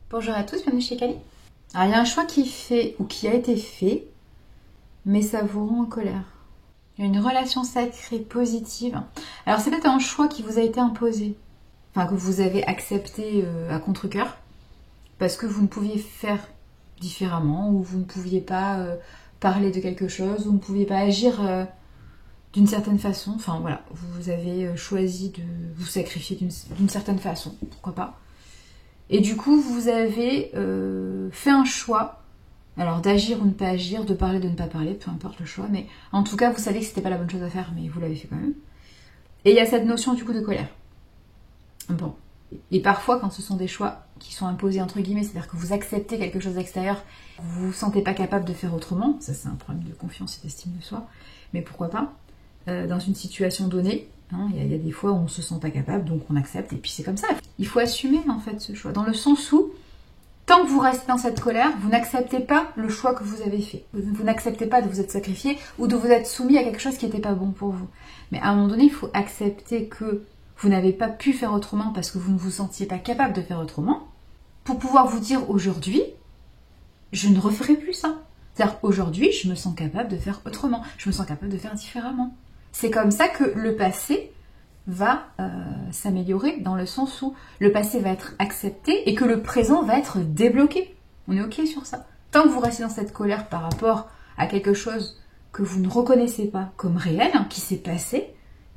Bonjour à tous, bienvenue chez Kali. Alors il y a un choix qui fait ou qui a été fait, mais ça vous rend en colère. Il y a une relation sacrée positive. Alors c'est peut-être un choix qui vous a été imposé, enfin que vous avez accepté à contre-cœur, parce que vous ne pouviez faire différemment, ou vous ne pouviez pas parler de quelque chose, ou vous ne pouviez pas agir d'une certaine façon. Enfin voilà, vous avez choisi de vous sacrifier d'une certaine façon, pourquoi pas. Et du coup, vous avez fait un choix, alors d'agir ou ne pas agir, de parler, de ne pas parler, peu importe le choix, mais en tout cas, vous savez que c'était pas la bonne chose à faire, mais vous l'avez fait quand même. Et il y a cette notion du coup de colère. Bon. Et parfois, quand ce sont des choix qui sont imposés entre guillemets, c'est-à-dire que vous acceptez quelque chose d'extérieur, vous vous sentez pas capable de faire autrement, ça c'est un problème de confiance et d'estime de soi, mais pourquoi pas, dans une situation donnée, hein, y a des fois où on se sent pas capable, donc on accepte, et puis c'est comme ça. Il faut assumer en fait ce choix, dans le sens où, tant que vous restez dans cette colère, vous n'acceptez pas le choix que vous avez fait. Vous n'acceptez pas de vous être sacrifié ou de vous être soumis à quelque chose qui n'était pas bon pour vous. Mais à un moment donné, il faut accepter que vous n'avez pas pu faire autrement parce que vous ne vous sentiez pas capable de faire autrement, pour pouvoir vous dire aujourd'hui, je ne referai plus ça. C'est-à-dire aujourd'hui, je me sens capable de faire autrement, je me sens capable de faire différemment. C'est comme ça que le passé va s'améliorer, dans le sens où le passé va être accepté et que le présent va être débloqué. On est ok sur ça. Tant que vous restez dans cette colère par rapport à quelque chose que vous ne reconnaissez pas comme réel, hein, qui s'est passé,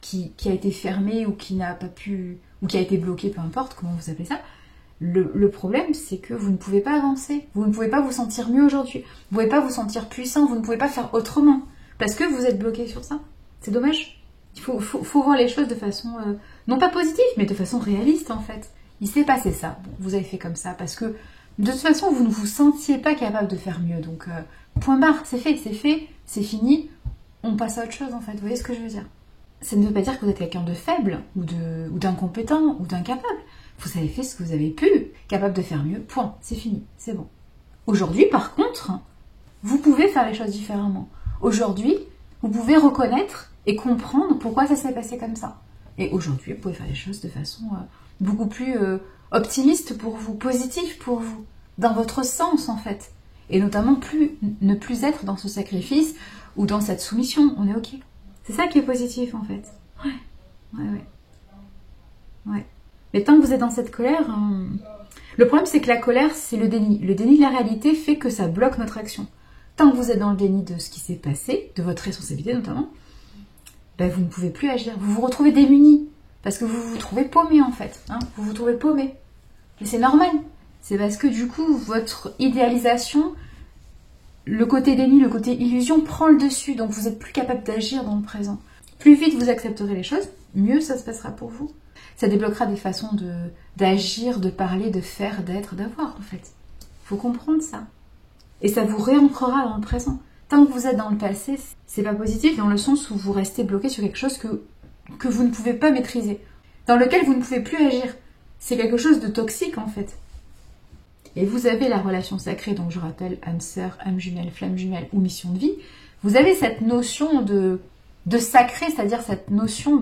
qui a été fermé ou qui n'a pas pu, ou qui a été bloqué, peu importe comment vous appelez ça, le problème c'est que vous ne pouvez pas avancer, vous ne pouvez pas vous sentir mieux aujourd'hui, vous ne pouvez pas vous sentir puissant, vous ne pouvez pas faire autrement, parce que vous êtes bloqué sur ça. C'est dommage. Il faut voir les choses de façon, non pas positive, mais de façon réaliste en fait. Il s'est passé ça, bon, vous avez fait comme ça, parce que de toute façon vous ne vous sentiez pas capable de faire mieux, donc point barre, c'est fait, c'est fini, on passe à autre chose en fait, vous voyez ce que je veux dire? Ça ne veut pas dire que vous êtes quelqu'un de faible, ou d'incompétent, ou d'incapable. Vous avez fait ce que vous avez pu, capable de faire mieux, point, c'est fini, c'est bon. Aujourd'hui par contre, vous pouvez faire les choses différemment. Aujourd'hui, vous pouvez reconnaître et comprendre pourquoi ça s'est passé comme ça. Et aujourd'hui, vous pouvez faire les choses de façon beaucoup plus optimiste pour vous, positive pour vous, dans votre sens en fait. Et notamment ne plus être dans ce sacrifice ou dans cette soumission, on est ok. C'est ça qui est positif en fait. Ouais. Mais tant que vous êtes dans cette colère, le problème c'est que la colère c'est le déni. Le déni de la réalité fait que ça bloque notre action. Tant que vous êtes dans le déni de ce qui s'est passé, de votre responsabilité notamment, ben vous ne pouvez plus agir. Vous vous retrouvez démuni, parce que vous vous trouvez paumé en fait. Hein, vous vous trouvez paumé. Mais c'est normal. C'est parce que du coup, votre idéalisation, le côté déni, le côté illusion prend le dessus. Donc vous n'êtes plus capable d'agir dans le présent. Plus vite vous accepterez les choses, mieux ça se passera pour vous. Ça débloquera des façons d'agir, de parler, de faire, d'être, d'avoir en fait. Il faut comprendre ça. Et ça vous réancrera dans le présent. Tant que vous êtes dans le passé, c'est pas positif dans le sens où vous restez bloqué sur quelque chose que vous ne pouvez pas maîtriser, dans lequel vous ne pouvez plus agir. C'est quelque chose de toxique en fait. Et vous avez la relation sacrée, donc je rappelle âme sœur, âme jumelle, flamme jumelle ou mission de vie. Vous avez cette notion de sacré, c'est-à-dire cette notion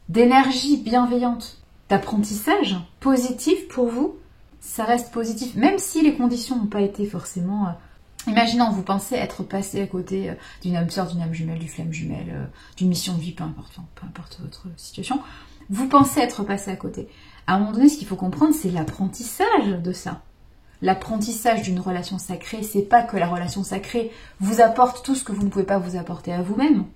d'énergie bienveillante, d'apprentissage positif pour vous. Ça reste positif, même si les conditions n'ont pas été forcément... Imaginons, vous pensez être passé à côté d'une âme sœur, d'une âme jumelle, du flamme jumelle, d'une mission de vie, peu importe votre situation. Vous pensez être passé à côté. À un moment donné, ce qu'il faut comprendre, c'est l'apprentissage de ça. L'apprentissage d'une relation sacrée, c'est pas que la relation sacrée vous apporte tout ce que vous ne pouvez pas vous apporter à vous-même.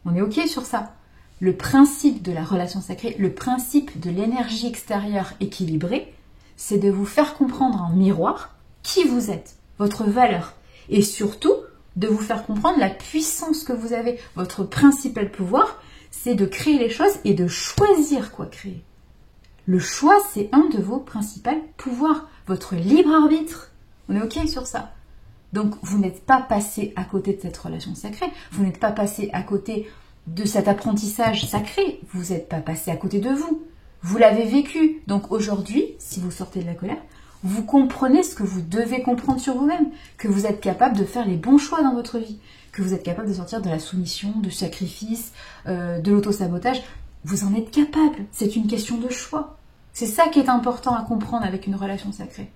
On est ok sur ça. Le principe de la relation sacrée, le principe de l'énergie extérieure équilibrée, c'est de vous faire comprendre en miroir qui vous êtes, votre valeur. Et surtout, de vous faire comprendre la puissance que vous avez. Votre principal pouvoir, c'est de créer les choses et de choisir quoi créer. Le choix, c'est un de vos principaux pouvoirs. Votre libre arbitre. On est ok sur ça. Donc, vous n'êtes pas passé à côté de cette relation sacrée. Vous n'êtes pas passé à côté de cet apprentissage sacré. Vous n'êtes pas passé à côté de vous. Vous l'avez vécu. Donc, aujourd'hui, si vous sortez de la colère, vous comprenez ce que vous devez comprendre sur vous-même, que vous êtes capable de faire les bons choix dans votre vie, que vous êtes capable de sortir de la soumission, du sacrifice, de l'auto-sabotage. Vous en êtes capable, c'est une question de choix. C'est ça qui est important à comprendre avec une relation sacrée.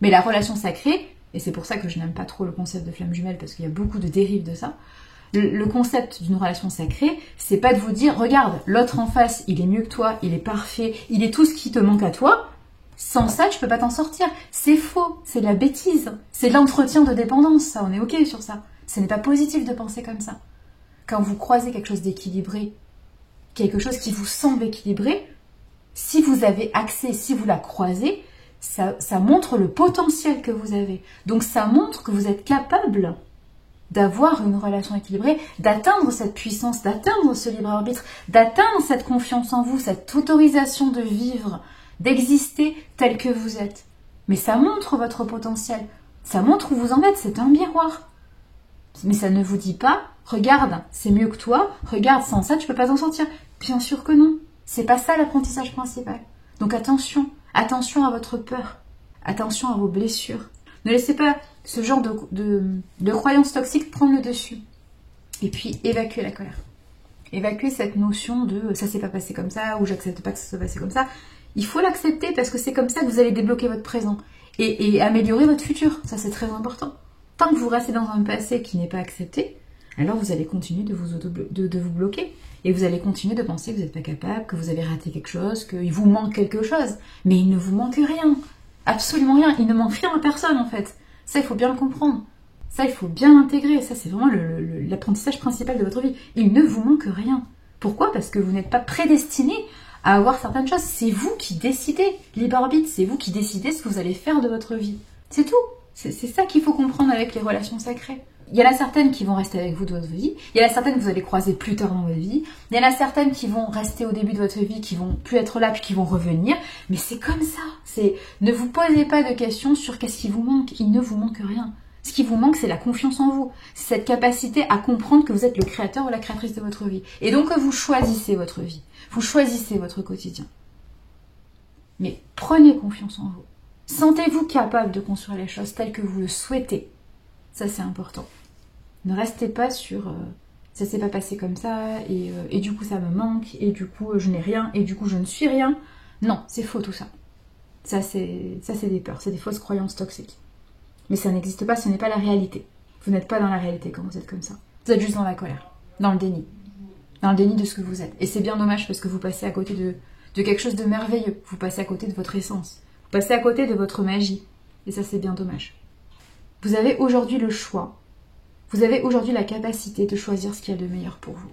Mais la relation sacrée, et c'est pour ça que je n'aime pas trop le concept de flamme jumelle, parce qu'il y a beaucoup de dérives de ça, le concept d'une relation sacrée, c'est pas de vous dire, regarde, l'autre en face, il est mieux que toi, il est parfait, il est tout ce qui te manque à toi, sans ça, tu peux pas t'en sortir. C'est faux, c'est de la bêtise, c'est de l'entretien de dépendance, ça, on est ok sur ça. Ce n'est pas positif de penser comme ça. Quand vous croisez quelque chose d'équilibré, quelque chose qui vous semble équilibré, si vous avez accès, si vous la croisez, ça montre le potentiel que vous avez. Donc ça montre que vous êtes capable d'avoir une relation équilibrée, d'atteindre cette puissance, d'atteindre ce libre arbitre, d'atteindre cette confiance en vous, cette autorisation de vivre, d'exister tel que vous êtes. Mais ça montre votre potentiel, ça montre où vous en êtes, c'est un miroir. Mais ça ne vous dit pas, regarde, c'est mieux que toi, regarde, sans ça, tu peux pas t'en sortir. Bien sûr que non, c'est pas ça l'apprentissage principal. Donc attention, attention à votre peur, attention à vos blessures. Ne laissez pas ce genre de croyances toxiques prendre le dessus. Et puis, évacuez la colère. Évacuez cette notion de « ça s'est pas passé comme ça » ou « j'accepte pas que ça soit passé comme ça ». Il faut l'accepter parce que c'est comme ça que vous allez débloquer votre présent et améliorer votre futur. Ça, c'est très important. Tant que vous restez dans un passé qui n'est pas accepté, alors vous allez continuer de vous bloquer. Et vous allez continuer de penser que vous n'êtes pas capable, que vous avez raté quelque chose, qu'il vous manque quelque chose. Mais il ne vous manque rien. Absolument rien. Il ne manque rien à personne, en fait. Ça, il faut bien le comprendre. Ça, il faut bien l'intégrer. Ça, c'est vraiment l'apprentissage principal de votre vie. Il ne vous manque rien. Pourquoi? Parce que vous n'êtes pas prédestiné à avoir certaines choses. C'est vous qui décidez. Libre arbitre, c'est vous qui décidez ce que vous allez faire de votre vie. C'est tout. C'est ça qu'il faut comprendre avec les relations sacrées. Il y en a certaines qui vont rester avec vous de votre vie. Il y en a certaines que vous allez croiser plus tard dans votre vie. Il y en a certaines qui vont rester au début de votre vie, qui vont plus être là, puis qui vont revenir. Mais c'est comme ça. Ne vous posez pas de questions sur qu'est-ce qui vous manque. Il ne vous manque rien. Ce qui vous manque, c'est la confiance en vous. C'est cette capacité à comprendre que vous êtes le créateur ou la créatrice de votre vie. Et donc que vous choisissez votre vie. Vous choisissez votre quotidien. Mais prenez confiance en vous. Sentez-vous capable de construire les choses telles que vous le souhaitez. Ça, c'est important. Ne restez pas sur ça s'est pas passé comme ça, et du coup ça me manque, et du coup je n'ai rien, et du coup je ne suis rien. Non, c'est faux tout ça. Ça, c'est des peurs, c'est des fausses croyances toxiques. Mais ça n'existe pas, ce n'est pas la réalité. Vous n'êtes pas dans la réalité quand vous êtes comme ça. Vous êtes juste dans la colère, dans le déni. Dans le déni de ce que vous êtes. Et c'est bien dommage parce que vous passez à côté de quelque chose de merveilleux. Vous passez à côté de votre essence. Vous passez à côté de votre magie. Et ça, c'est bien dommage. Vous avez aujourd'hui le choix. Vous avez aujourd'hui la capacité de choisir ce qu'il y a de meilleur pour vous.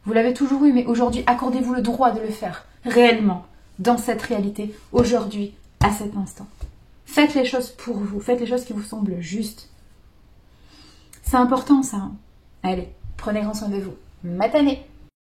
Vous l'avez toujours eu, mais aujourd'hui, accordez-vous le droit de le faire. Réellement. Dans cette réalité. Aujourd'hui. À cet instant. Faites les choses pour vous. Faites les choses qui vous semblent justes. C'est important, ça. Hein. Allez, prenez grand soin de vous. Matanée!